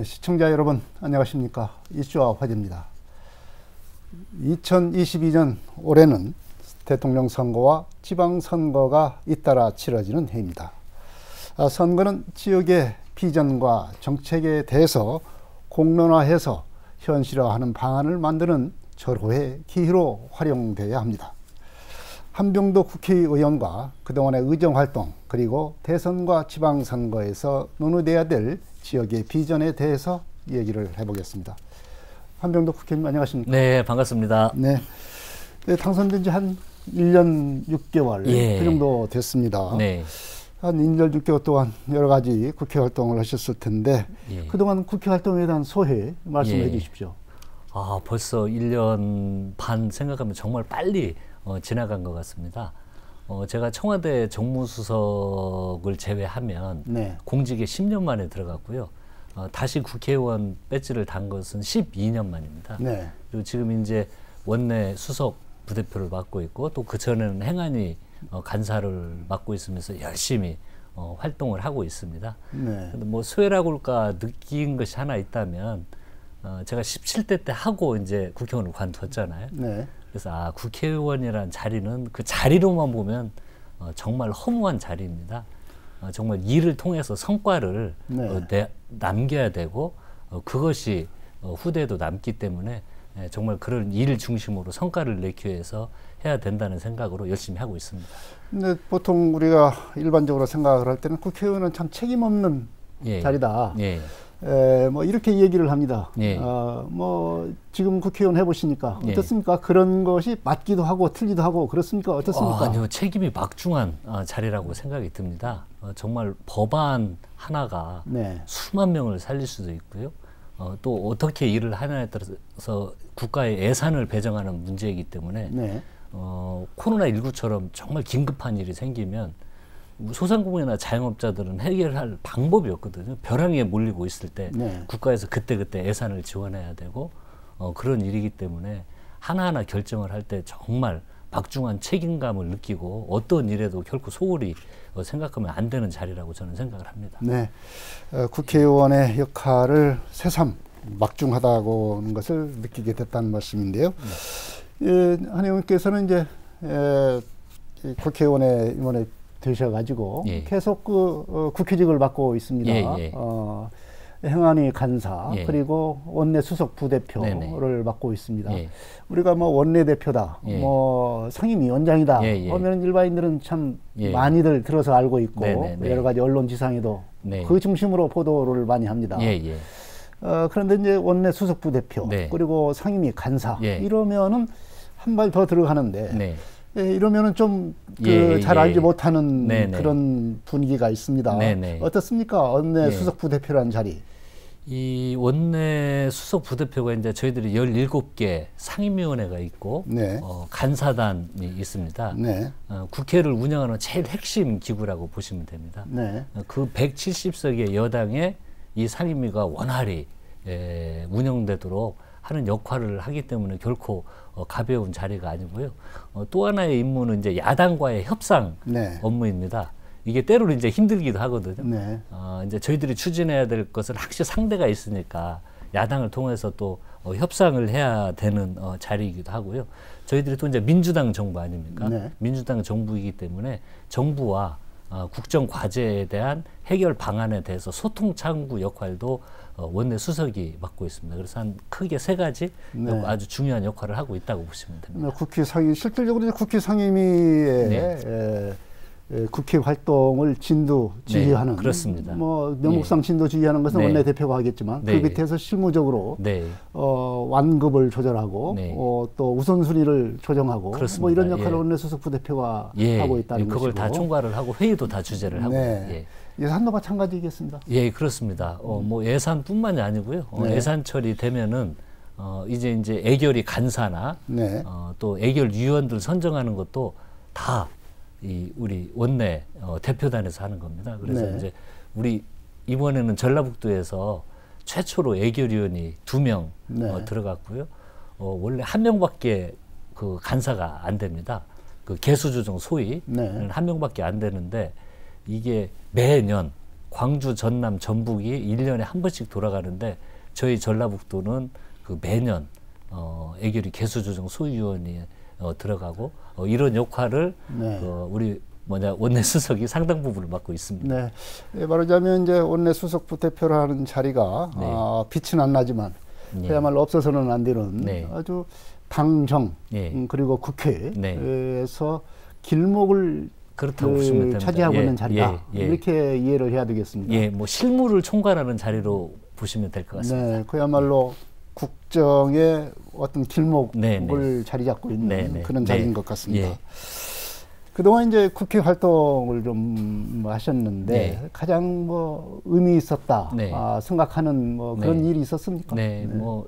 시청자 여러분 안녕하십니까. 이슈와 화제입니다. 2022년 올해는 대통령 선거와 지방선거가 잇따라 치러지는 해입니다. 선거는 지역의 비전과 정책에 대해서 공론화해서 현실화하는 방안을 만드는 절호의 기회로 활용되어야 합니다. 한병도 국회의원과 그동안의 의정활동 그리고 대선과 지방선거에서 논의돼야 될 지역의 비전에 대해서 얘기를 해보겠습니다. 한병도 국회의원 안녕하십니까? 네, 반갑습니다. 네, 당선된 지 한 1년 6개월 그 정도 됐습니다. 네. 한 1년 6개월 동안 여러 가지 국회 활동을 하셨을 텐데 그동안 국회 활동에 대한 소회 말씀해 주십시오. 벌써 1년 반 생각하면 정말 빨리 지나간 것 같습니다. 제가 청와대 정무수석을 제외하면 공직에 10년 만에 들어갔고요. 다시 국회의원 배지를 단 것은 12년 만입니다. 그리고 지금 이제 원내 수석 부대표를 맡고 있고 또 그 전에는 행안위 간사를 맡고 있으면서 열심히 활동을 하고 있습니다. 근데 뭐 소회라고 할까 느낀 것이 하나 있다면 제가 17대 때 하고 이제 국회의원을 관뒀잖아요. 그래서 국회의원이라는 자리는 그 자리로만 보면 정말 허무한 자리입니다. 정말 일을 통해서 성과를 남겨야 되고 그것이 후대에도 남기 때문에 정말 그런 일 중심으로 성과를 내기 위해서 해야 된다는 생각으로 열심히 하고 있습니다. 근데 보통 우리가 일반적으로 생각을 할 때는 국회의원은 참 책임 없는 자리다. 뭐 이렇게 얘기를 합니다. 뭐 지금 국회의원 해보시니까 어떻습니까? 그런 것이 맞기도 하고 틀리도 하고 그렇습니까? 어떻습니까? 아니요, 책임이 막중한 자리라고 생각이 듭니다. 정말 법안 하나가 수만 명을 살릴 수도 있고요. 또 어떻게 일을 하냐에 따라서 국가의 예산을 배정하는 문제이기 때문에 코로나19처럼 정말 긴급한 일이 생기면 소상공인이나 자영업자들은 해결할 방법이 없거든요. 벼랑에 몰리고 있을 때 국가에서 그때그때 예산을 지원해야 되고 그런 일이기 때문에 하나하나 결정을 할 때 정말 막중한 책임감을 느끼고 어떤 일에도 결코 소홀히 생각하면 안 되는 자리라고 저는 생각을 합니다. 국회의원의 역할을 새삼 막중하다고 하는 것을 느끼게 됐다는 말씀인데요. 한 의원께서는 이제 국회의원에 이번에 되셔가지고 계속 국회직을 맡고 있습니다. 행안위 간사 그리고 원내 수석 부대표를 맡고 있습니다. 우리가 뭐 원내대표다, 뭐 상임위원장이다 하면 일반인들은 참 많이들 들어서 알고 있고 여러 가지 언론 지상에도 그 중심으로 보도를 많이 합니다. 그런데 이제 원내 수석 부대표 그리고 상임위 간사 이러면은 한 발 더 들어가는데 이러면은 좀 잘 알지 못하는 그런 분위기가 있습니다. 어떻습니까? 원내 수석 부대표라는 자리. 이 원내 수석 부대표가 이제 저희들이 17개 상임위원회가 있고 간사단이 있습니다. 국회를 운영하는 제일 핵심 기구라고 보시면 됩니다. 그 170석의 여당에 이 상임위가 원활히 운영되도록 하는 역할을 하기 때문에 결코 가벼운 자리가 아니고요. 또 하나의 임무는 이제 야당과의 협상 업무입니다. 이게 때로는 이제 힘들기도 하거든요. 이제 저희들이 추진해야 될 것은 확실히 상대가 있으니까 야당을 통해서 또 협상을 해야 되는 자리이기도 하고요. 저희들이 또 이제 민주당 정부 아닙니까? 민주당 정부이기 때문에 정부와 국정 과제에 대한 해결 방안에 대해서 소통 창구 역할도 원내 수석이 맡고 있습니다. 그래서 한 크게 세 가지 아주 중요한 역할을 하고 있다고 보시면 됩니다. 국회 상임 실질적으로 국회 상임위에 국회 활동을 진두지휘하는 그렇습니다. 뭐 명목상 진두지휘하는 것은 원내대표가 하겠지만 그 밑에서 실무적으로 완급을 조절하고 또 우선순위를 조정하고 그렇습니다. 뭐 이런 역할을 원내수석 부대표가 하고 있다는 것이고 그걸 다 총괄을 하고 회의도 다 주재를 하고 예산도 마찬가지겠습니다. 그렇습니다. 뭐 예산뿐만이 아니고요. 예산 처리되면은 이제 애결이 간사나 또 애결위원들 선정하는 것도 다 우리 원내 대표단에서 하는 겁니다. 그래서 이제 우리 이번에는 전라북도에서 최초로 애결위원이 2명 들어갔고요. 원래 1명밖에 그 간사가 안 됩니다. 그 개수조정 소위 한 명밖에 안 되는데 이게 매년 광주, 전남, 전북이 1년에 한 번씩 돌아가는데 저희 전라북도는 그 매년 애결이 개수조정 소위원회에 들어가고 이런 역할을 네. 우리 원내 수석이 상당 부분을 맡고 있습니다. 네, 말하자면 이제 원내 수석 부대표를 하는 자리가 네. 빛은 안 나지만 네. 그야말로 없어서는 안 되는 네. 아주 당정 네. 그리고 국회에서 네. 길목을 그렇다고 보시면 됩니다. 차지하고 있는 자리다. 예. 이렇게 이해를 해야 되겠습니다. 예, 뭐 실무를 총괄하는 자리로 보시면 될 것 같습니다. 네, 그야말로 국정의 어떤 길목을 자리 잡고 있는 그런 자리인 것 같습니다. 예. 그동안 이제 국회 활동을 좀 하셨는데 가장 뭐 의미 있었다 생각하는 뭐 그런 일이 있었습니까? 네, 뭐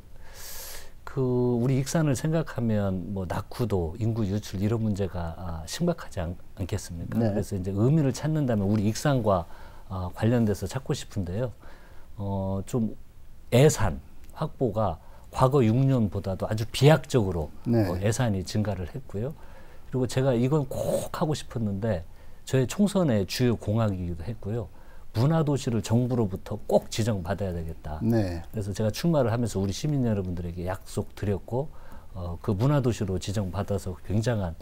우리 익산을 생각하면 뭐 낙후도, 인구 유출 이런 문제가 심각하지 않겠습니까? 그래서 이제 의미를 찾는다면 우리 익산과 관련돼서 찾고 싶은데요. 좀 예산 확보가 과거 6년보다도 아주 비약적으로 예산이 증가를 했고요. 그리고 제가 이건 꼭 하고 싶었는데 저희 총선의 주요 공약이기도 했고요. 문화도시를 정부로부터 꼭 지정받아야 되겠다. 그래서 제가 출마를 하면서 우리 시민 여러분들에게 약속드렸고 그 문화도시로 지정받아서 굉장한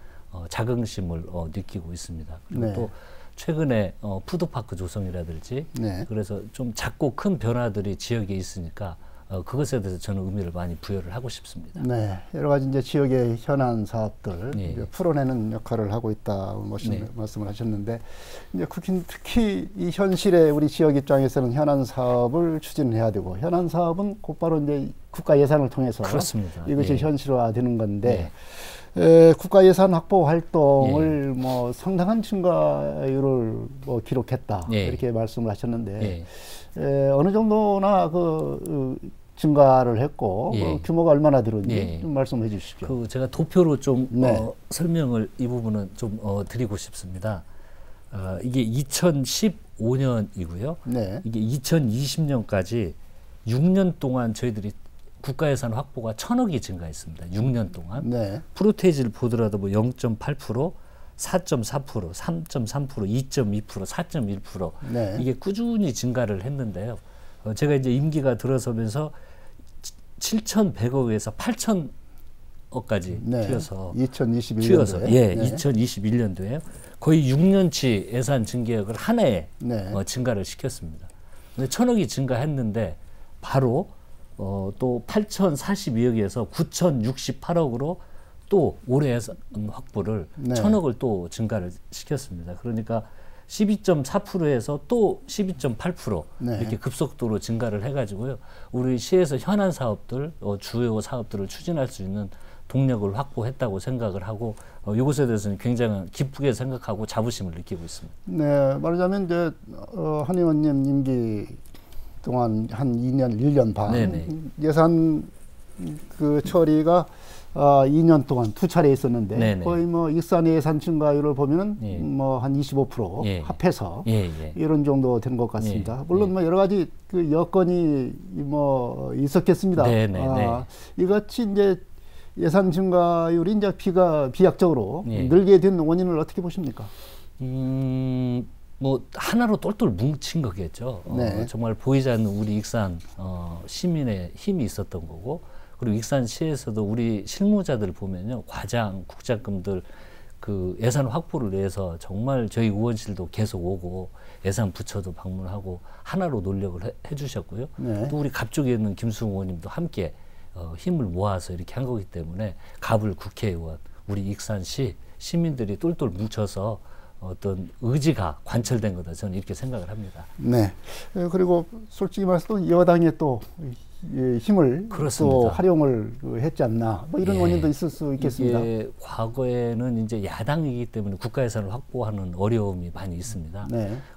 자긍심을 느끼고 있습니다. 그리고 또 최근에 푸드파크 조성이라든지 그래서 좀 작고 큰 변화들이 지역에 있으니까 그것에 대해서 저는 의미를 많이 부여를 하고 싶습니다. 네, 여러 가지 이제 지역의 현안 사업들 이제 풀어내는 역할을 하고 있다고 말씀을 하셨는데 이제 특히 이 현실에 우리 지역 입장에서는 현안 사업을 추진해야 되고 현안 사업은 곧바로 이제 국가 예산을 통해서 그렇습니다. 이것이 현실화되는 건데. 국가 예산 확보 활동을 뭐 상당한 증가율을 뭐 기록했다 이렇게 말씀을 하셨는데 어느 정도나 증가를 했고 규모가 얼마나 들었는지 좀 말씀해 주십시오. 제가 도표로 좀 설명을 이 부분은 좀 드리고 싶습니다. 이게 2015년이고요. 이게 2020년까지 6년 동안 저희들이 국가예산 확보가 1,000억이 증가했습니다. 6년 동안. 프로테이지를 보더라도 뭐 0.8%, 4.4%, 3.3%, 2.2%, 4.1% 이게 꾸준히 증가를 했는데요. 제가 이제 임기가 들어서면서 7,100억에서 8,000억까지 튀어서 2021년도에 2021년도에 거의 6년치 예산 증계액을 한 해에 증가를 시켰습니다. 근데 1,000억이 증가했는데 바로 또 8,042억에서 9,068억으로 또 올해 예산 확보를 1,000억을 또 증가를 시켰습니다. 그러니까 12.4%에서 또 12.8% 이렇게 급속도로 증가를 해가지고요. 우리 시에서 현안 사업들, 주요 사업들을 추진할 수 있는 동력을 확보했다고 생각을 하고 이것에 대해서는 굉장히 기쁘게 생각하고 자부심을 느끼고 있습니다. 네, 말하자면 이제 한 의원님 임기 동안 한 2년, 1년 반 예산 처리가 2년 동안 2차례 있었는데 거의 뭐 익산 예산 증가율을 보면은 뭐 한 25% 합해서 이런 정도 된 것 같습니다. 물론 뭐 여러 가지 그 여건이 뭐 있었겠습니다. 이같이 이제 예산 증가율이 이제 비약적으로 늘게 된 원인을 어떻게 보십니까? 뭐 하나로 똘똘 뭉친 거겠죠. 정말 보이지 않는 우리 익산 시민의 힘이 있었던 거고, 그리고 익산시에서도 우리 실무자들 보면요, 과장, 국장급들 그 예산 확보를 위해서 정말 저희 의원실도 계속 오고 예산 부처도 방문하고 하나로 노력을 해주셨고요. 또 우리 갑쪽에 있는 김수웅 의원님도 함께 힘을 모아서 이렇게 한 거기 때문에 갑을 국회의원, 우리 익산시 시민들이 똘똘 뭉쳐서 어떤 의지가 관철된 거다, 저는 이렇게 생각을 합니다. 네. 그리고 솔직히 말해서 여당의 또 힘을 또 활용을 했지 않나, 뭐 이런 원인도 있을 수 있겠습니다. 이게 과거에는 이제 야당이기 때문에 국가예산을 확보하는 어려움이 많이 있습니다.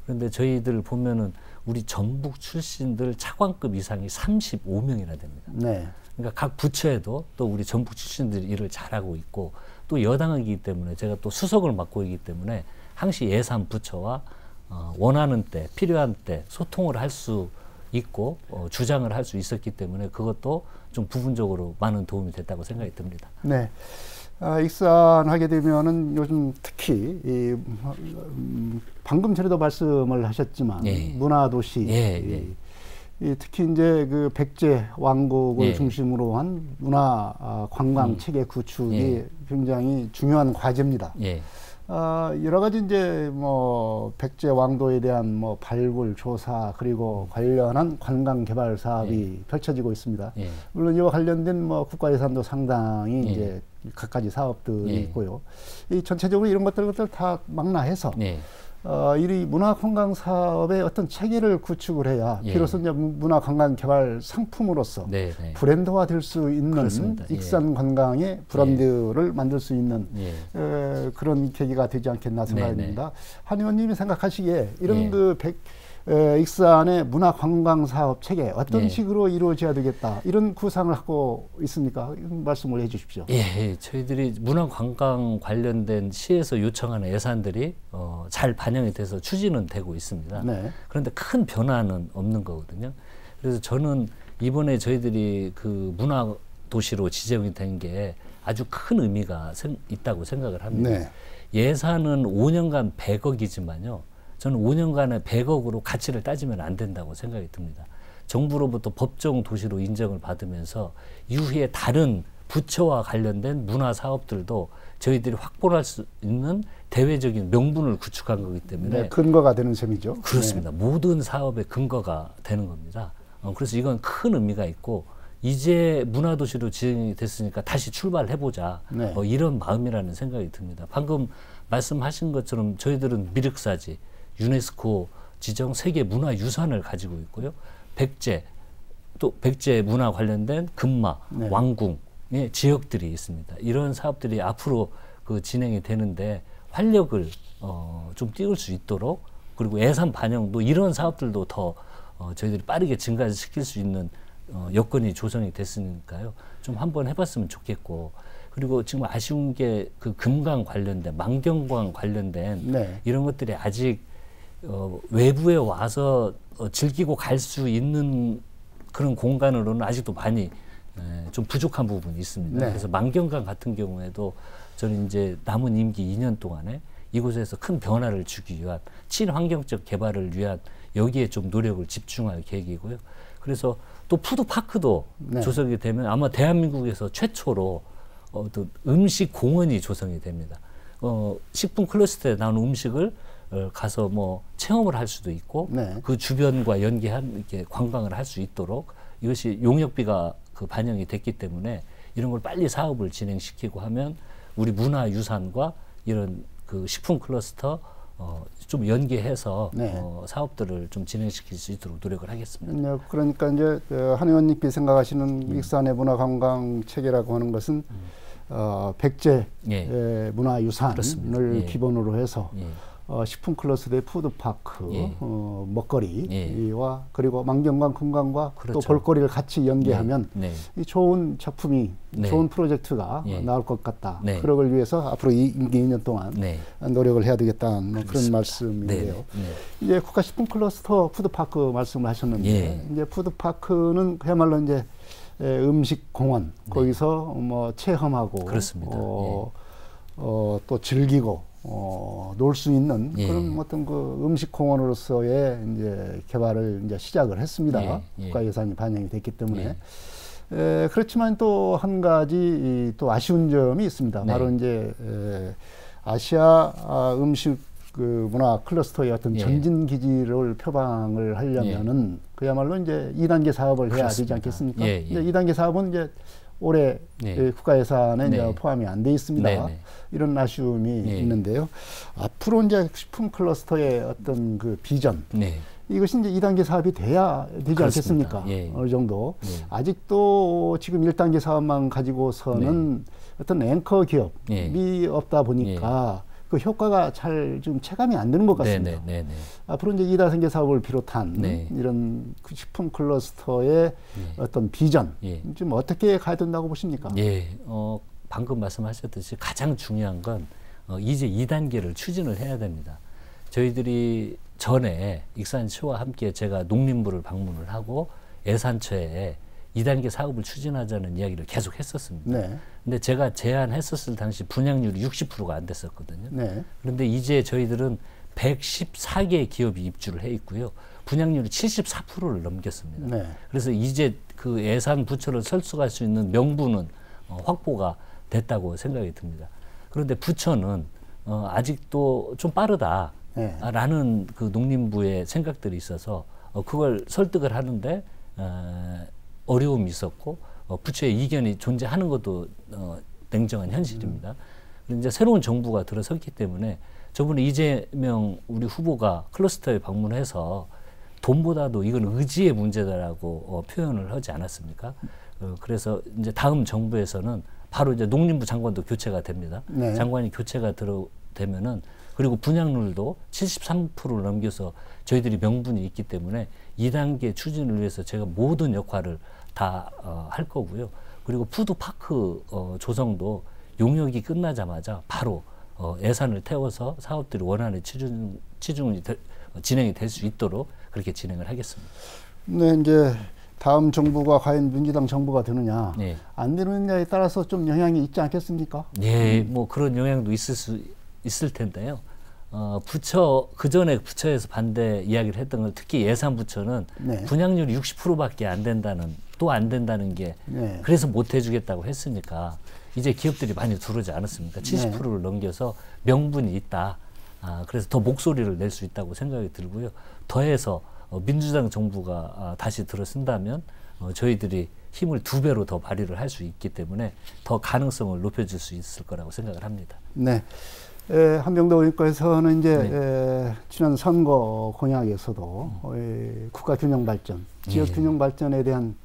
그런데 저희들 보면은 우리 전북 출신들 차관급 이상이 35명이나 됩니다. 그러니까 각 부처에도 또 우리 전북 출신들이 일을 잘하고 있고, 또 여당이기 때문에 제가 또 수석을 맡고 있기 때문에 항시 예산 부처와 원하는 때, 필요한 때 소통을 할 수 있고 주장을 할 수 있었기 때문에 그것도 좀 부분적으로 많은 도움이 됐다고 생각이 듭니다. 네. 익산하게 되면은 요즘 특히 방금 전에도 말씀을 하셨지만 문화도시, 특히 이제 그 백제 왕국을 중심으로 한 문화 관광 체계 구축이 굉장히 중요한 과제입니다. 여러 가지 이제 뭐 백제 왕도에 대한 뭐 발굴 조사 그리고 관련한 관광 개발 사업이 펼쳐지고 있습니다. 물론 이와 관련된 뭐 국가 예산도 상당히 이제 갖가지 사업들이 있고요. 이 전체적으로 이런 것들 다 망라해서 이 문화 관광 사업의 어떤 체계를 구축을 해야 비로소 이제 문화 관광 개발 상품으로서 브랜드화 될 수 있는 그렇습니다. 익산 관광의 브랜드를 만들 수 있는 그런 계기가 되지 않겠나 생각이 듭니다. 한 의원님이 생각하시기에 이런 익산의 문화 관광 사업 체계 어떤 식으로 이루어져야 되겠다 이런 구상을 하고 있습니까? 말씀을 해 주십시오. 저희들이 문화 관광 관련된 시에서 요청하는 예산들이 잘 반영이 돼서 추진은 되고 있습니다. 그런데 큰 변화는 없는 거거든요. 그래서 저는 이번에 저희들이 그 문화 도시로 지정이 된 게 아주 큰 의미가 있다고 생각을 합니다. 예산은 5년간 100억이지만요. 저는 5년간의 100억으로 가치를 따지면 안 된다고 생각이 듭니다. 정부로부터 법정 도시로 인정을 받으면서 이후에 다른 부처와 관련된 문화 사업들도 저희들이 확보할 수 있는 대외적인 명분을 구축한 거기 때문에 근거가 되는 셈이죠. 그렇습니다. 모든 사업의 근거가 되는 겁니다. 그래서 이건 큰 의미가 있고 이제 문화도시로 지정이 됐으니까 다시 출발해보자 이런 마음이라는 생각이 듭니다. 방금 말씀하신 것처럼 저희들은 미륵사지 유네스코 지정 세계 문화유산을 가지고 있고요. 백제 문화 관련된 금마, 왕궁의 지역들이 있습니다. 이런 사업들이 앞으로 진행이 되는데 활력을 좀 띄울 수 있도록 그리고 예산 반영도 이런 사업들도 더 저희들이 빠르게 증가시킬 수 있는 여건이 조성이 됐으니까요. 좀 한번 해봤으면 좋겠고 그리고 지금 아쉬운 게 그 금강 관련된 만경강 관련된 이런 것들이 아직 외부에 와서 즐기고 갈 수 있는 그런 공간으로는 아직도 많이 좀 부족한 부분이 있습니다. 그래서 만경강 같은 경우에도 저는 이제 남은 임기 2년 동안에 이곳에서 큰 변화를 주기 위한 친환경적 개발을 위한 여기에 좀 노력을 집중할 계획이고요. 그래서 또 푸드파크도 조성이 되면 아마 대한민국에서 최초로 또 음식 공원이 조성이 됩니다. 식품 클러스터에 나오는 음식을 가서 뭐 체험을 할 수도 있고 그 주변과 연계한 이렇게 관광을 할 수 있도록 이것이 용역비가 반영이 됐기 때문에 이런 걸 빨리 사업을 진행시키고 하면 우리 문화유산과 이런 식품 클러스터 좀 연계해서 사업들을 좀 진행시킬 수 있도록 노력을 하겠습니다. 그러니까 이제 한 의원님께 생각하시는 익산의 문화관광 체계라고 하는 것은 백제 문화유산을 기본으로 해서 식품 클러스터의 푸드파크, 먹거리와 그리고 만경강, 금강과 또 볼거리를 같이 연계하면 이 좋은 작품이, 좋은 프로젝트가 나올 것 같다. 그러기 위해서 앞으로 임기 2년 동안 노력을 해야 되겠다는 그런 말씀인데요. 이제 국가 식품 클러스터 푸드파크 말씀을 하셨는데 이제 푸드파크는 그야말로 이제 음식 공원 거기서 뭐 체험하고 또 즐기고 놀 수 있는 그런 어떤 음식 공원으로서의 이제 개발을 이제 시작을 했습니다. 국가 예산이 반영이 됐기 때문에. 그렇지만 또 한 가지 또 아쉬운 점이 있습니다. 바로 이제 아시아 음식 문화 클러스터의 어떤 전진 기지를 표방을 하려면은 그야말로 이제 2단계 사업을 해야 되지 않겠습니까? 이제 2단계 사업은 이제 올해 국가 예산에 이제 포함이 안 돼 있습니다. 이런 아쉬움이 있는데요. 앞으로 이제 식품 클러스터의 어떤 비전, 이것이 이제 2단계 사업이 돼야 되지 않겠습니까? 어느 정도. 아직도 지금 1단계 사업만 가지고서는 어떤 앵커 기업이 없다 보니까 그 효과가 잘 좀 체감이 안 되는 것 같습니다. 앞으로 이제 2단계 사업을 비롯한 이런 식품 클러스터의 어떤 비전, 좀 어떻게 가야 된다고 보십니까? 방금 말씀하셨듯이 가장 중요한 건 이제 2단계를 추진을 해야 됩니다. 저희들이 전에 익산시와 함께 제가 농림부를 방문을 하고 예산처에 2단계 사업을 추진하자는 이야기를 계속 했었습니다. 네. 근데 제가 제안했었을 당시 분양률이 60%가 안 됐었거든요. 네. 그런데 이제 저희들은 114개의 기업이 입주를 해 있고요. 분양률이 74%를 넘겼습니다. 네. 그래서 이제 그 예산 부처를 설득할 수 있는 명분은 확보가 됐다고 생각이 듭니다. 그런데 부처는 아직도 좀 빠르다라는 그 농림부의 생각들이 있어서 그걸 설득을 하는데 어려움이 있었고 부처의 이견이 존재하는 것도 냉정한 현실입니다. 이제 새로운 정부가 들어섰기 때문에 저번에 이재명 우리 후보가 클러스터에 방문해서 돈보다도 이건 의지의 문제다라고 표현을 하지 않았습니까? 그래서 이제 다음 정부에서는 바로 이제 농림부 장관도 교체가 됩니다. 네. 장관이 교체가 되면은 그리고 분양률도 73%를 넘겨서 저희들이 명분이 있기 때문에 2단계 추진을 위해서 제가 모든 역할을 다 할 거고요. 그리고 푸드파크 조성도 용역이 끝나자마자 바로 예산을 태워서 사업들이 원활히 진행이 될 수 있도록 그렇게 진행을 하겠습니다. 네, 이제 다음 정부가 과연 민주당 정부가 되느냐, 네. 안 되느냐에 따라서 좀 영향이 있지 않겠습니까? 네, 뭐 그런 영향도 있을 텐데요. 부처 그전에 부처에서 반대 이야기를 했던 건 특히 예산부처는 네. 분양률이 60%밖에 안 된다는 게 네. 그래서 못 해주겠다고 했으니까 이제 기업들이 많이 들어오지 않았습니까? 70%를 넘겨서 명분이 있다. 그래서 더 목소리를 낼 수 있다고 생각이 들고요. 더해서 민주당 정부가 다시 들어선다면 저희들이 힘을 2배로 더 발휘를 할 수 있기 때문에 더 가능성을 높여줄 수 있을 거라고 생각을 합니다. 네. 한병도 의원께서는 이제 네. 지난 선거 공약에서도 국가 균형 발전, 지역 균형 발전에 대한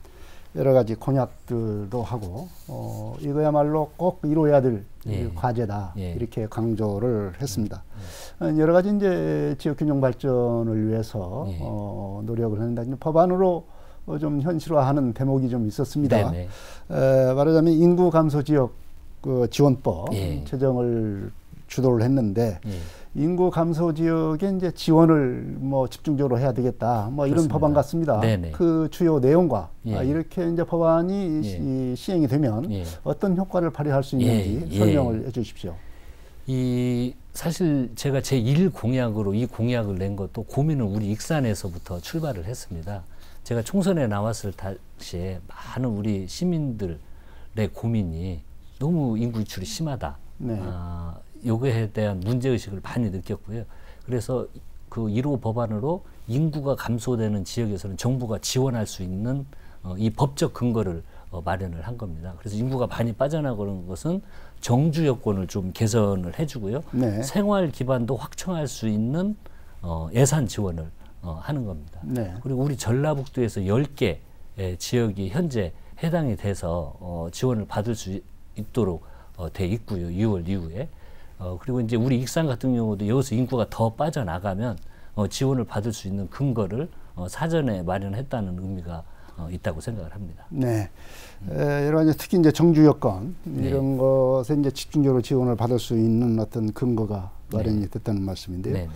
여러 가지 공약들도 하고 이거야말로 꼭 이루어야 될 과제다 이렇게 강조를 했습니다. 여러 가지 이제 지역 균형 발전을 위해서 노력을 했는데 법안으로 좀 현실화하는 대목이 좀 있었습니다. 말하자면 인구 감소 지역 그 지원법 제정을 주도를 했는데 인구 감소 지역에 이제 지원을 뭐 집중적으로 해야 되겠다 뭐 이런 그렇습니다. 법안 같습니다. 네네. 그 주요 내용과 이렇게 이제 법안이 시행이 되면 어떤 효과를 발휘할 수 있는지 설명을 해주십시오. 사실 제가 제1 공약으로 이 공약을 낸 것도 고민을 우리 익산에서부터 출발을 했습니다. 제가 총선에 나왔을 당시에 많은 우리 시민들의 고민이 너무 인구 유출이 심하다. 네. 요거에 대한 문제의식을 많이 느꼈고요. 그래서 그 1호 법안으로 인구가 감소되는 지역에서는 정부가 지원할 수 있는 이 법적 근거를 마련을 한 겁니다. 그래서 인구가 많이 빠져나가는 것은 정주 여건을 좀 개선을 해주고요. 네. 생활 기반도 확충할 수 있는 예산 지원을 하는 겁니다. 네. 그리고 우리 전라북도에서 10개 지역이 현재 해당이 돼서 지원을 받을 수 있도록 돼 있고요. 6월 이후에. 그리고 이제 우리 익산 같은 경우도 여기서 인구가 더 빠져나가면 지원을 받을 수 있는 근거를 사전에 마련했다는 의미가 있다고 생각을 합니다. 네. 여러 가지 특히 이제 정주 여건 이런 것에 이제 집중적으로 지원을 받을 수 있는 어떤 근거가 마련이 됐다는 말씀인데요.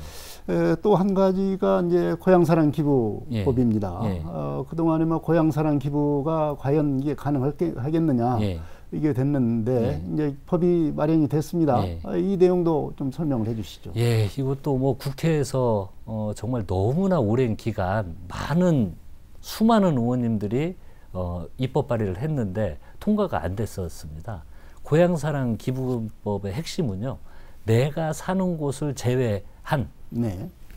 또 한 가지가 이제 고향사랑 기부법입니다. 그동안에 뭐 고향사랑 기부가 과연 이게 가능하겠느냐 이게 됐는데 이제 법이 마련이 됐습니다. 이 내용도 좀 설명을 해주시죠. 예, 이것도 뭐 국회에서 정말 너무나 오랜 기간 수많은 의원님들이 입법 발의를 했는데 통과가 안 됐었습니다. 고향사랑 기부법의 핵심은요, 내가 사는 곳을 제외한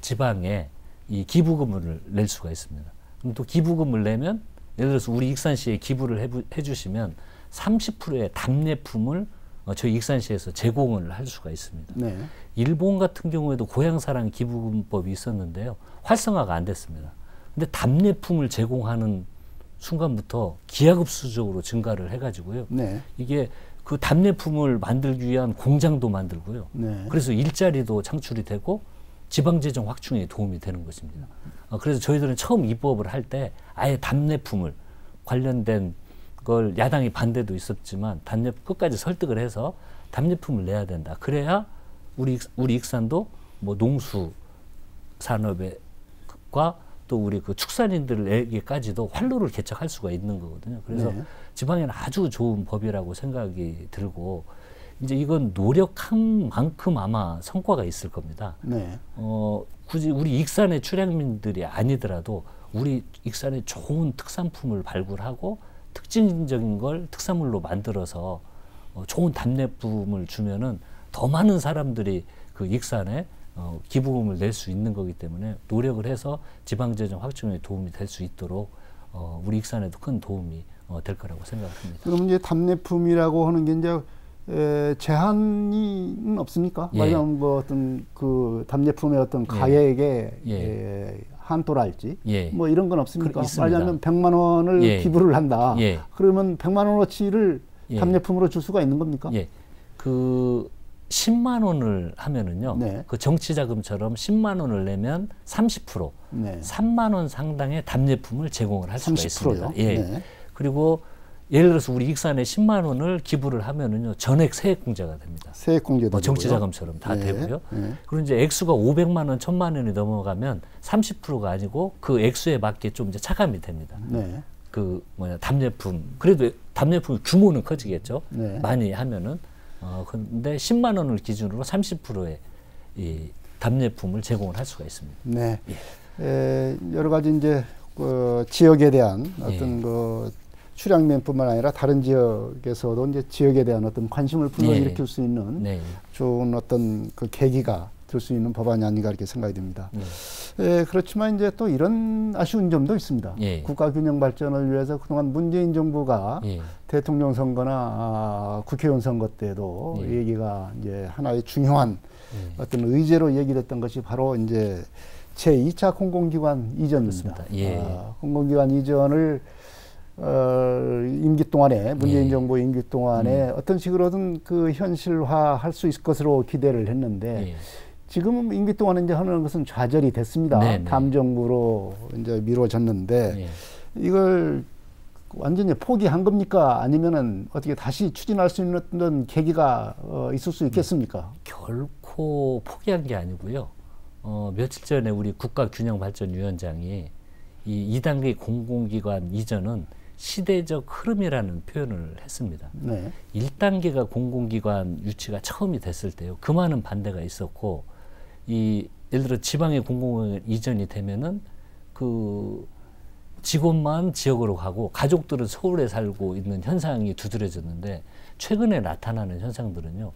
지방에 이 기부금을 낼 수가 있습니다. 그럼 또 기부금을 내면 예를 들어서 우리 익산시에 기부를 해주시면 30%의 답례품을 저희 익산시에서 제공을 할 수가 있습니다. 일본 같은 경우에도 고향사랑 기부금법이 있었는데요, 활성화가 안 됐습니다. 근데 답례품을 제공하는 순간부터 기하급수적으로 증가를 해가지고요. 이게 그 답례품을 만들기 위한 공장도 만들고요. 그래서 일자리도 창출이 되고 지방재정 확충에 도움이 되는 것입니다. 그래서 저희들은 처음 입법을 할 때 아예 답례품을 관련된 걸 야당이 반대도 있었지만 끝까지 설득을 해서 답례품을 내야 된다. 그래야 우리 익산도 뭐 농수 산업과 또 우리 그 축산인들에게까지도 활로를 개척할 수가 있는 거거든요. 그래서 네. 지방에는 아주 좋은 법이라고 생각이 들고 이제 이건 노력한 만큼 아마 성과가 있을 겁니다. 네. 굳이 우리 익산의 출향민들이 아니더라도 우리 익산의 좋은 특산품을 발굴하고 특징적인 걸 특산물로 만들어서 좋은 답례품을 주면은 더 많은 사람들이 그 익산에 기부금을 낼 수 있는 거기 때문에 노력을 해서 지방재정 확충에 도움이 될 수 있도록 우리 익산에도 큰 도움이 될 거라고 생각합니다. 그럼 이제 답례품이라고 하는 게 이제 제한이 없습니까? 예. 말하자면 뭐 어떤 그 답례품의 어떤 가액의 한도랄지 예. 뭐 이런 건 없습니까? 말하자면 100만 원을 예. 기부를 한다. 예. 그러면 100만 원어치를 답례품으로 줄 수가 있는 겁니까? 예. 그 10만 원을 하면은요. 네. 그 정치자금처럼 10만 원을 내면 30%, 네. 3만 원 상당의 답례품을 제공을 할 수가 30%요? 있습니다. 예. 네. 그리고 예를 들어서 우리 익산에 10만 원을 기부를 하면은요. 전액 세액공제가 됩니다. 세액공제도 정치자금처럼 다 네. 되고요. 네. 그리고 이제 액수가 500만 원, 1000만 원이 넘어가면 30%가 아니고 그 액수에 맞게 좀 이제 차감이 됩니다. 네. 그 답례품. 그래도 답례품 규모는 커지겠죠. 네. 많이 하면은. 근데 10만 원을 기준으로 30%의 이 답례품을 제공을 할 수가 있습니다. 네. 예. 여러 가지 이제 그 지역에 대한 어떤 그 출향민뿐만 아니라 다른 지역에서도 이제 지역에 대한 어떤 관심을 불러일으킬 수 있는 좋은 어떤 그 계기가 될 수 있는 법안이 아닌가 이렇게 생각이 듭니다. 그렇지만 이제 또 이런 아쉬운 점도 있습니다. 국가 균형 발전을 위해서 그동안 문재인 정부가 대통령 선거나 국회의원 선거 때도 이 얘기가 이제 하나의 중요한 어떤 의제로 얘기됐던 것이 바로 이제 제2차 공공기관 이전입니다. 공공기관 이전을 임기 동안에 문재인 정부 임기 동안에 어떤 식으로든 그 현실화할 수 있을 것으로 기대를 했는데 지금 임기 동안에 이제 하는 것은 좌절이 됐습니다. 다음 정부로 이제 미뤄졌는데 이걸 완전히 포기한 겁니까? 아니면은 어떻게 다시 추진할 수 있는 계기가 있을 수 있겠습니까? 결코 포기한 게 아니고요. 며칠 전에 우리 국가균형발전위원장이 이 2단계 공공기관 이전은 시대적 흐름이라는 표현을 했습니다. 1단계가 공공기관 유치가 처음이 됐을 때요. 그 많은 반대가 있었고, 예를 들어 지방의 공공기관 이전이 되면은 그 직원만 지역으로 가고 가족들은 서울에 살고 있는 현상이 두드러졌는데 최근에 나타나는 현상들은요.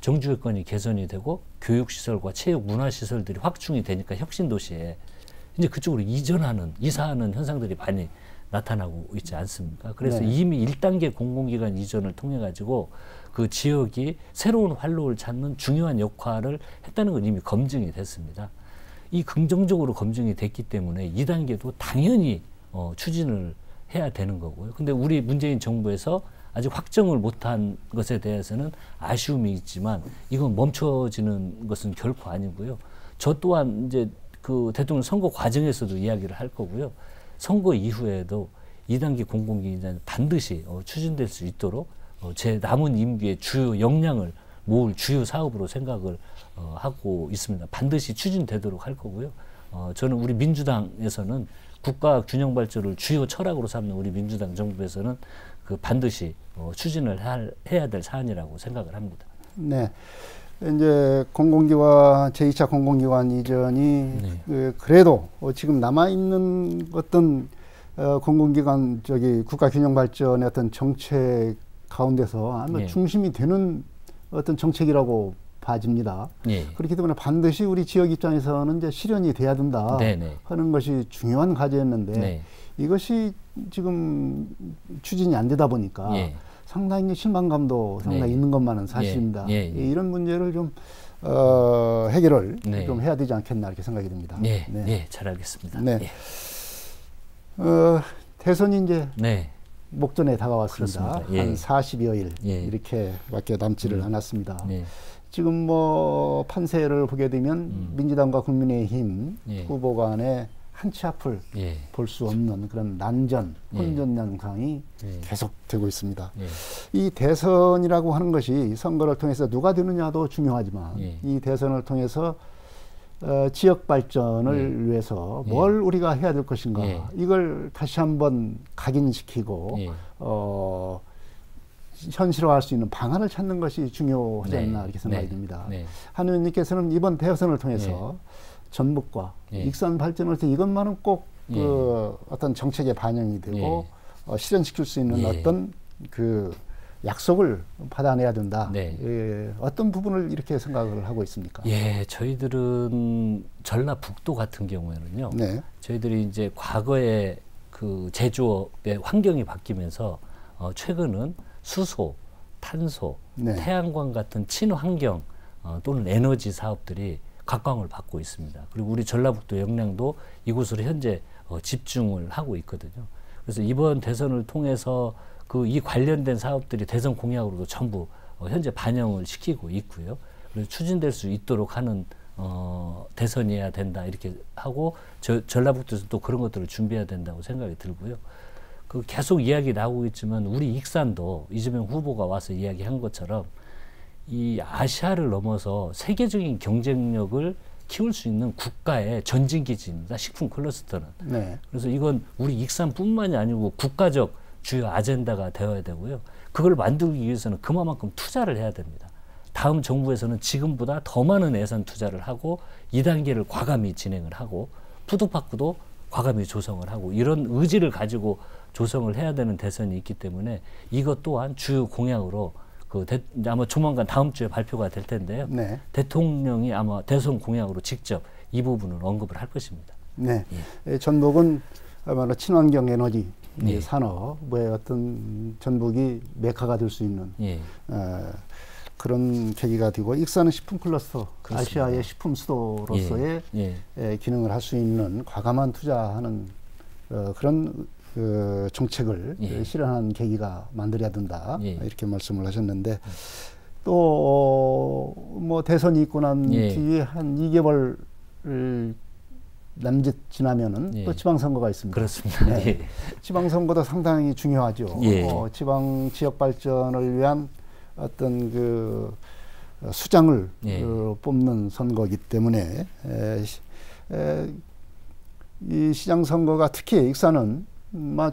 정주여건이 개선이 되고 교육시설과 체육 문화시설들이 확충이 되니까 혁신도시에 이제 그쪽으로 이사하는 현상들이 많이 나타나고 있지 않습니까? 그래서 이미 1단계 공공기관 이전을 통해 가지고 그 지역이 새로운 활로를 찾는 중요한 역할을 했다는 건 이미 검증이 됐습니다. 이 긍정적으로 검증이 됐기 때문에 2단계도 당연히 추진을 해야 되는 거고요. 근데 우리 문재인 정부에서 아직 확정을 못한 것에 대해서는 아쉬움이 있지만 이건 멈춰지는 것은 결코 아니고요. 저 또한 이제 그 대통령 선거 과정에서도 이야기를 할 거고요. 선거 이후에도 2단계 공공기관 반드시 추진될 수 있도록 제 남은 임기의 주요 역량을 모을 주요 사업으로 생각을 하고 있습니다. 반드시 추진되도록 할 거고요. 저는 우리 민주당에서는 국가 균형 발전을 주요 철학으로 삼는 우리 민주당 정부에서는 그 반드시 추진을 해야 될 사안이라고 생각을 합니다. 네. 이제 공공기관 제2차 공공기관 이전이 그래도 지금 남아 있는 어떤 공공기관 국가균형발전의 어떤 정책 가운데서 아마 중심이 되는 어떤 정책이라고 봐집니다. 그렇기 때문에 반드시 우리 지역 입장에서는 이제 실현이 돼야 된다 하는 것이 중요한 과제였는데 이것이 지금 추진이 안 되다 보니까 상당히 실망감도 상당히 있는 것만은 사실입니다. 이런 문제를 좀 해결을 좀 해야 되지 않겠나 이렇게 생각이 듭니다. 잘 알겠습니다. 대선이 이제 목전에 다가왔습니다. 한 40여일 이렇게밖에 남지를 않았습니다. 지금 뭐 판세를 보게 되면 민주당과 국민의힘 후보 간에 한 치 앞을 볼 수 없는 그런 난전, 혼전 양상이 계속되고 있습니다. 이 대선이라고 하는 것이 선거를 통해서 누가 되느냐도 중요하지만 이 대선을 통해서 지역 발전을 위해서 뭘 우리가 해야 될 것인가 이걸 다시 한번 각인시키고 현실화할 수 있는 방안을 찾는 것이 중요하지 않나 이렇게 생각이 듭니다. 한 의원님께서는 이번 대선을 통해서 전북과 익산 발전을 위해서 이것만은 꼭 그 어떤 정책에 반영이 되고 실현시킬 수 있는 어떤 그 약속을 받아내야 된다. 어떤 부분을 이렇게 생각을 하고 있습니까? 저희들은 전라북도 같은 경우에는요. 저희들이 이제 과거에 그 제조업의 환경이 바뀌면서 최근은 수소, 탄소, 태양광 같은 친환경 또는 에너지 사업들이 각광을 받고 있습니다. 그리고 우리 전라북도 영랑도 이곳으로 현재 집중을 하고 있거든요. 그래서 이번 대선을 통해서 이 관련된 사업들이 대선 공약으로도 전부 현재 반영을 시키고 있고요. 그래서 추진될 수 있도록 하는 대선이어야 된다 이렇게 하고 전라북도에서 또 그런 것들을 준비해야 된다고 생각이 들고요. 계속 이야기 나오고 있지만 우리 익산도 이재명 후보가 와서 이야기한 것처럼 이 아시아를 넘어서 세계적인 경쟁력을 키울 수 있는 국가의 전진기지입니다. 식품 클러스터는. 그래서 이건 우리 익산뿐만이 아니고 국가적 주요 아젠다가 되어야 되고요. 그걸 만들기 위해서는 그만큼 투자를 해야 됩니다. 다음 정부에서는 지금보다 더 많은 예산 투자를 하고 2단계를 과감히 진행을 하고 푸드파크도 과감히 조성을 하고 이런 의지를 가지고 조성을 해야 되는 대선이 있기 때문에 이것 또한 주요 공약으로 아마 조만간 다음 주에 발표가 될 텐데요. 대통령이 아마 대선 공약으로 직접 이 부분을 언급을 할 것입니다. 전북은 아마도 친환경 에너지 산업의 어떤 전북이 메카가 될 수 있는 그런 계기가 되고 익산은 식품 클러스터, 아시아의 식품 수도로서의 기능을 할 수 있는 과감한 투자하는 그런 정책을 실현하는 계기가 만들어야 된다 이렇게 말씀을 하셨는데 또 뭐 대선이 있고 난 뒤에 한 2개월 남짓 지나면은 또 지방선거가 있습니다. 그렇습니다. 지방선거도 상당히 중요하죠. 지방 지역 발전을 위한 어떤 그 수장을 뽑는 선거이기 때문에 이 시장 선거가 특히 익산은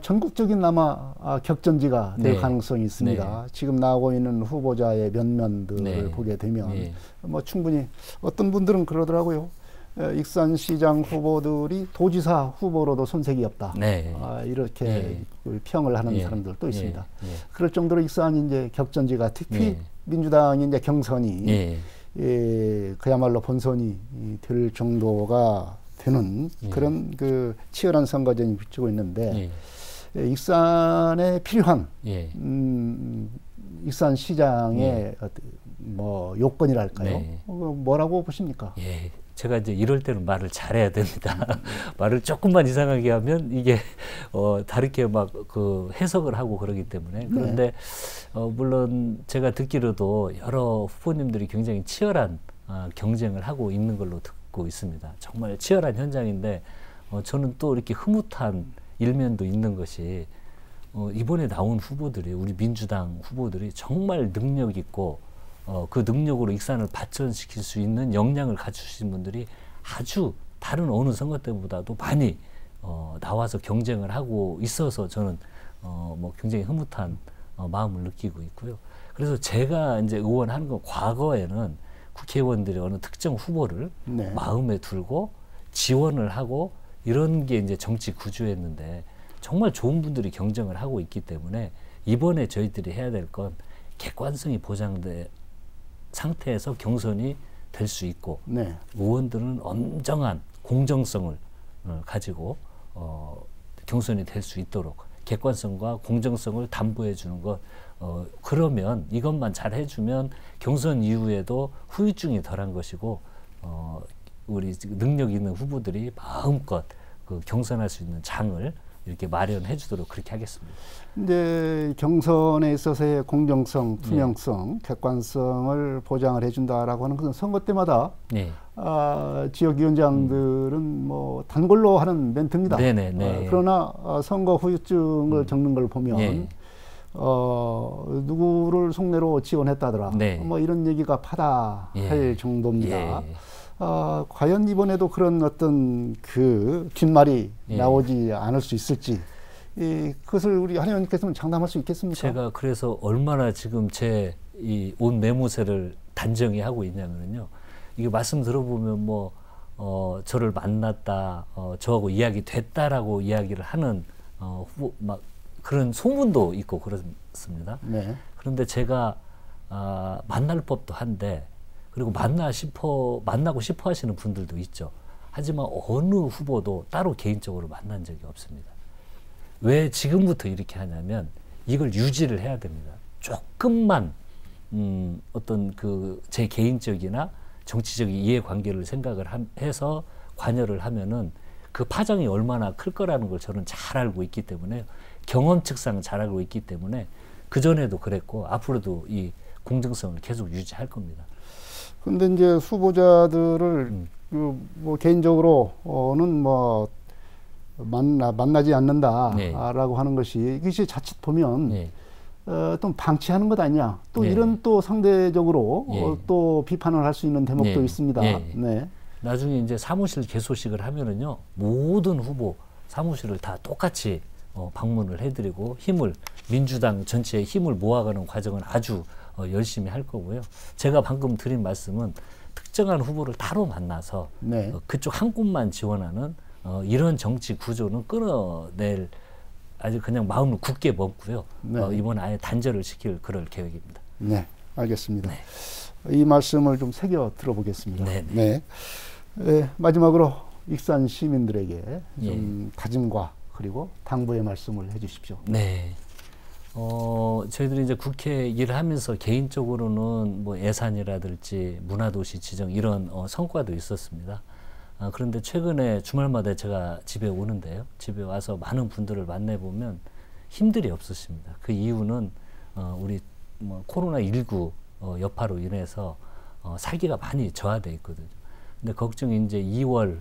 전국적인 아마 격전지가 될 가능성이 있습니다. 지금 나오고 있는 후보자의 면면들을 보게 되면 뭐 충분히 어떤 분들은 그러더라고요. 익산시장 후보들이 도지사 후보로도 손색이 없다. 이렇게 평을 하는 사람들도 있습니다. 그럴 정도로 익산이 이제 격전지가 특히 민주당이 이제 경선이 그야말로 본선이 될 정도가 되는 그런 그 치열한 선거전이 비추고 있는데 익산에 필요한 익산시장의 뭐 요건이랄까요? 뭐라고 보십니까? 제가 이제 이럴 때는 말을 잘해야 됩니다. 말을 조금만 이상하게 하면 이게 다르게 막 해석을 하고 그러기 때문에 그런데 물론 제가 듣기로도 여러 후보님들이 굉장히 치열한 경쟁을 하고 있는 걸로 듣고 있습니다. 정말 치열한 현장인데 저는 또 이렇게 흐뭇한 일면도 있는 것이 이번에 나온 후보들이 우리 민주당 후보들이 정말 능력 있고 그 능력으로 익산을 발전시킬 수 있는 역량을 갖추신 분들이 아주 다른 어느 선거 때보다도 많이 나와서 경쟁을 하고 있어서 저는 뭐 굉장히 흐뭇한 마음을 느끼고 있고요. 그래서 제가 이제 의원하는 건 과거에는 국회의원들이 어느 특정 후보를 마음에 두고 지원을 하고 이런 게 이제 정치 구조였는데 정말 좋은 분들이 경쟁을 하고 있기 때문에 이번에 저희들이 해야 될 건 객관성이 보장된 상태에서 경선이 될 수 있고 의원들은 엄정한 공정성을 가지고 경선이 될 수 있도록 객관성과 공정성을 담보해 주는 것 그러면 이것만 잘 해주면 경선 이후에도 후유증이 덜한 것이고 우리 능력 있는 후보들이 마음껏 경선할 수 있는 장을 이렇게 마련해 주도록 그렇게 하겠습니다. 이제 경선에 있어서의 공정성, 투명성, 객관성을 보장을 해준다라고 하는 것은 선거 때마다 지역위원장들은 뭐 단골로 하는 멘트입니다. 그러나 선거 후유증을 적는 걸 보면 누구를 속내로 지원했다더라 뭐 이런 얘기가 파다할 정도입니다. 과연 이번에도 그런 어떤 그 뒷말이 나오지 않을 수 있을지, 그것을 우리 한 의원님께서는 장담할 수 있겠습니까? 제가 그래서 얼마나 지금 제 이 온 매무새를 단정히 하고 있냐면요. 이게 말씀 들어보면 뭐, 저를 만났다, 저하고 이야기 됐다라고 이야기를 하는, 후보, 막 그런 소문도 있고 그렇습니다. 네. 그런데 제가, 만날 법도 한데, 그리고 만나고 싶어 하시는 분들도 있죠. 하지만 어느 후보도 따로 개인적으로 만난 적이 없습니다. 왜 지금부터 이렇게 하냐면, 이걸 유지를 해야 됩니다. 조금만, 어떤 제 개인적이나 정치적인 이해관계를 생각을 해서 관여를 하면은 그 파장이 얼마나 클 거라는 걸 저는 잘 알고 있기 때문에, 경험칙상 잘 알고 있기 때문에 그전에도 그랬고 앞으로도 이 공정성을 계속 유지할 겁니다. 근데 이제 후보자들을 뭐 개인적으로는 뭐 만나지 않는다라고 하는 것이, 이것이 자칫 보면 또 방치하는 것 아니냐, 또 이런 또 상대적으로 또 비판을 할 수 있는 대목도 있습니다. 네. 나중에 이제 사무실 개소식을 하면은요, 모든 후보 사무실을 다 똑같이 방문을 해드리고 민주당 전체의 힘을 모아가는 과정은 아주 열심히 할 거고요. 제가 방금 드린 말씀은 특정한 후보를 따로 만나서 그쪽 한 곳만 지원하는 이런 정치 구조는 끊어낼, 아주 그냥 마음을 굳게 먹고요. 이번에 아예 단절을 시킬 그럴 계획입니다. 네, 알겠습니다. 이 말씀을 좀 새겨 들어보겠습니다. 네. 마지막으로 익산 시민들에게 좀 다짐과 그리고 당부의 말씀을 해주십시오. 네. 저희들이 이제 국회 일을 하면서 개인적으로는 뭐 예산이라든지 문화도시 지정 이런 성과도 있었습니다. 그런데 최근에 주말마다 제가 집에 오는데요. 집에 와서 많은 분들을 만나보면 힘들이 없으십니다. 그 이유는 우리 뭐 코로나19 여파로 인해서 살기가 많이 저하돼 있거든요. 근데 걱정이 이제 2월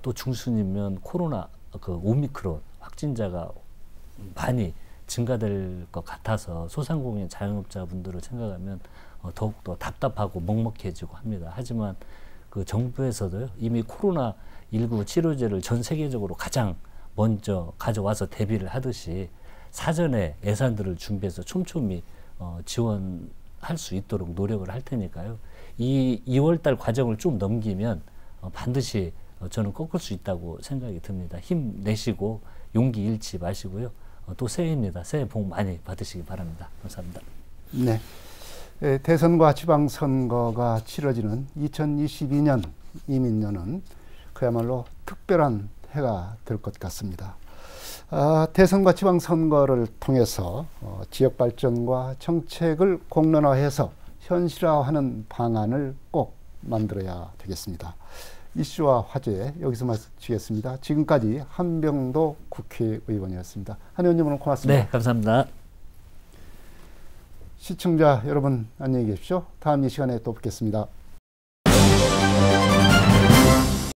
또 중순이면 코로나 오미크론 확진자가 많이 증가될 것 같아서 소상공인 자영업자분들을 생각하면 더욱더 답답하고 먹먹해지고 합니다. 하지만 그 정부에서도 이미 코로나19 치료제를 전 세계적으로 가장 먼저 가져와서 대비를 하듯이 사전에 예산들을 준비해서 촘촘히 지원할 수 있도록 노력을 할 테니까요. 이 2월달 과정을 좀 넘기면 반드시 저는 꺾을 수 있다고 생각이 듭니다. 힘내시고 용기 잃지 마시고요. 또 새해입니다. 새해 복 많이 받으시기 바랍니다. 감사합니다. 네. 대선과 지방선거가 치러지는 2022년 이민년은 그야말로 특별한 해가 될 것 같습니다. 대선과 지방선거를 통해서 지역 발전과 정책을 공론화해서 현실화하는 방안을 꼭 만들어야 되겠습니다. 이슈와 화제 여기서 마치겠습니다. 지금까지 한병도 국회의원이었습니다. 한 의원님 오늘 고맙습니다. 네, 감사합니다. 시청자 여러분 안녕히 계십시오. 다음 이 시간에 또 뵙겠습니다.